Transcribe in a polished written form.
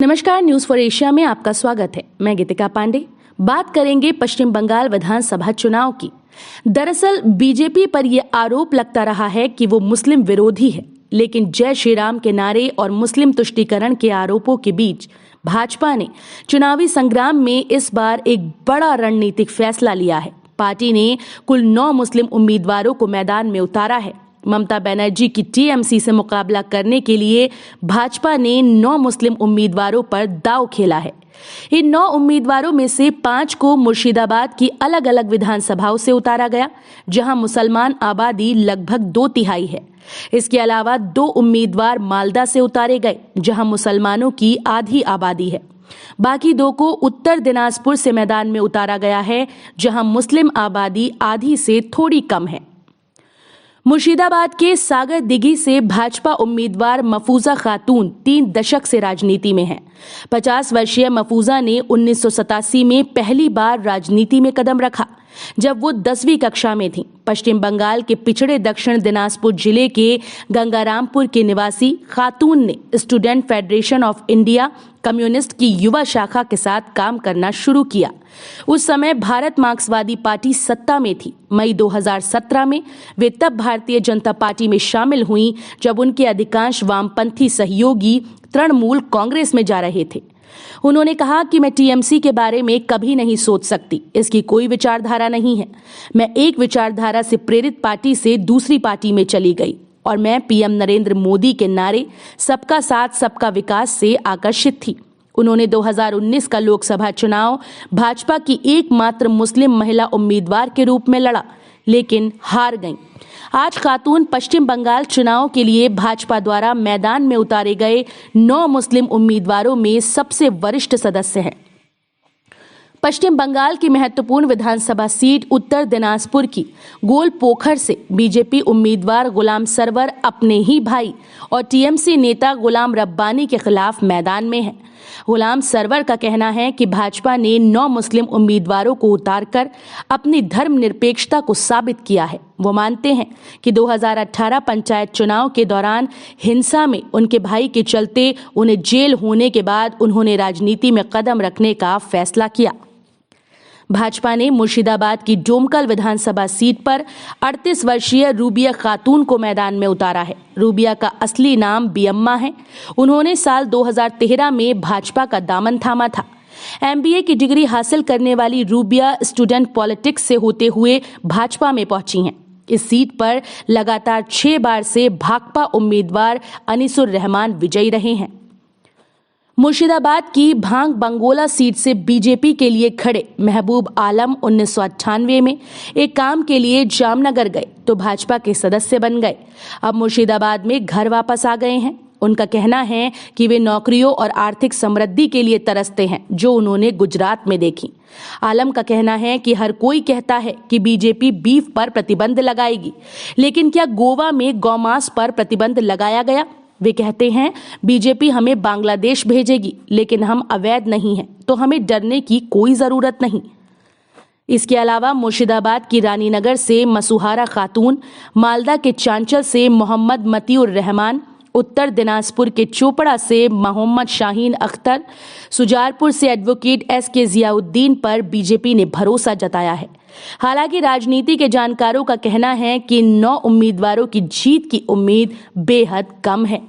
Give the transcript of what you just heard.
नमस्कार, news for Asia में आपका स्वागत है। मैं गीतिका पांडे। बात करेंगे पश्चिम बंगाल विधानसभा चुनाव की। दरअसल बीजेपी पर यह आरोप लगता रहा है कि वो मुस्लिम विरोधी है, लेकिन जय श्री राम के नारे और मुस्लिम तुष्टीकरण के आरोपों के बीच भाजपा ने चुनावी संग्राम में इस बार एक बड़ा रणनीतिक फैसला लिया है। पार्टी ने कुल 9 मुस्लिम उम्मीदवारों को मैदान में उतारा है। ममता बनर्जी की टीएमसी से मुकाबला करने के लिए भाजपा ने 9 मुस्लिम उम्मीदवारों पर दांव खेला है। इन 9 उम्मीदवारों में से 5 को मुर्शिदाबाद की अलग अलग विधानसभाओं से उतारा गया, जहां मुसलमान आबादी लगभग 2/3 है। इसके अलावा 2 उम्मीदवार मालदा से उतारे गए, जहां मुसलमानों की आधी आबादी है। बाकी 2 को उत्तर दिनाजपुर से मैदान में उतारा गया है, जहां मुस्लिम आबादी आधी से थोड़ी कम है। मुर्शिदाबाद के सागर दिघी से भाजपा उम्मीदवार मफूजा खातून 3 दशक से राजनीति में हैं। 50 वर्षीय मफूजा ने 1987 में पहली बार राजनीति में कदम रखा, जब वो 10वीं कक्षा में थीं। पश्चिम बंगाल के पिछड़े दक्षिण दिनाजपुर जिले के गंगारामपुर के निवासी खातून ने student federation of India communist की युवा शाखा के साथ काम करना शुरू किया। उस समय भारत मार्क्सवादी पार्टी सत्ता में थी। मई 2017 में वे तब भारतीय जनता पार्टी में शामिल हुईं, जब उनके अधिकांश वामपंथी सहयोगी तृणमूल कांग्रेस में जा रहे थे। उन्होंने कहा कि मैं टीएमसी के बारे में कभी नहीं सोच सकती, इसकी कोई विचारधारा नहीं है। मैं एक विचारधारा से प्रेरित पार्टी से दूसरी पार्टी में चली गई और मैं पीएम नरेंद्र मोदी के नारे सबका साथ सबका विकास से आकर्षित थी। उन्होंने 2019 का लोकसभा चुनाव भाजपा की एकमात्र मुस्लिम महिला उम्मीदवार के रूप में लड़ा, लेकिन हार गईं। आज खातून पश्चिम बंगाल चुनाव के लिए भाजपा द्वारा मैदान में उतारे गए 9 मुस्लिम उम्मीदवारों में सबसे वरिष्ठ सदस्य हैं। पश्चिम बंगाल की महत्वपूर्ण विधानसभा सीट उत्तर दिनाजपुर की गोल पोखर से बीजेपी उम्मीदवार गुलाम सरवर अपने ही भाई और टीएमसी नेता गुलाम रब्बानी के खिलाफ मैदान में है। गुलाम सरवर का कहना है कि भाजपा ने 9 मुस्लिम उम्मीदवारों को उतारकर अपनी धर्मनिरपेक्षता को साबित किया है। वो मानते हैं कि 2018 पंचायत चुनाव के दौरान हिंसा में उनके भाई के चलते उन्हें जेल होने के बाद उन्होंने राजनीति में कदम रखने का फैसला किया। भाजपा ने मुर्शिदाबाद की डोमकल विधानसभा सीट पर 38 वर्षीय रूबिया खातून को मैदान में उतारा है। रूबिया का असली नाम बियम्मा है। उन्होंने साल 2013 में भाजपा का दामन थामा था। एमबीए की डिग्री हासिल करने वाली रूबिया स्टूडेंट पॉलिटिक्स से होते हुए भाजपा में पहुंची हैं। इस सीट पर लगातार 6 बार से भाकपा उम्मीदवार अनीसुर रहमान विजयी रहे हैं। मुर्शिदाबाद की भांग बंगोला सीट से बीजेपी के लिए खड़े महबूब आलम 1998 में एक काम के लिए जामनगर गए तो भाजपा के सदस्य बन गए। अब मुर्शिदाबाद में घर वापस आ गए हैं। उनका कहना है कि वे नौकरियों और आर्थिक समृद्धि के लिए तरसते हैं, जो उन्होंने गुजरात में देखी। आलम का कहना है कि हर कोई कहता है कि बीजेपी बीफ पर प्रतिबंध लगाएगी, लेकिन क्या गोवा में गौमांस पर प्रतिबंध लगाया गया? वे कहते हैं बीजेपी हमें बांग्लादेश भेजेगी, लेकिन हम अवैध नहीं हैं, तो हमें डरने की कोई जरूरत नहीं। इसके अलावा मुर्शिदाबाद की रानीनगर से मसुहारा खातून, मालदा के चांचल से मोहम्मद मतीउर रहमान, उत्तर दिनाजपुर के चोपड़ा से मोहम्मद शाहीन अख्तर, सुजारपुर से एडवोकेट एसके जियाउद्दीन पर बीजेपी ने भरोसा जताया है। हालांकि राजनीति के जानकारों का कहना है कि 9 उम्मीदवारों की जीत की उम्मीद बेहद कम है।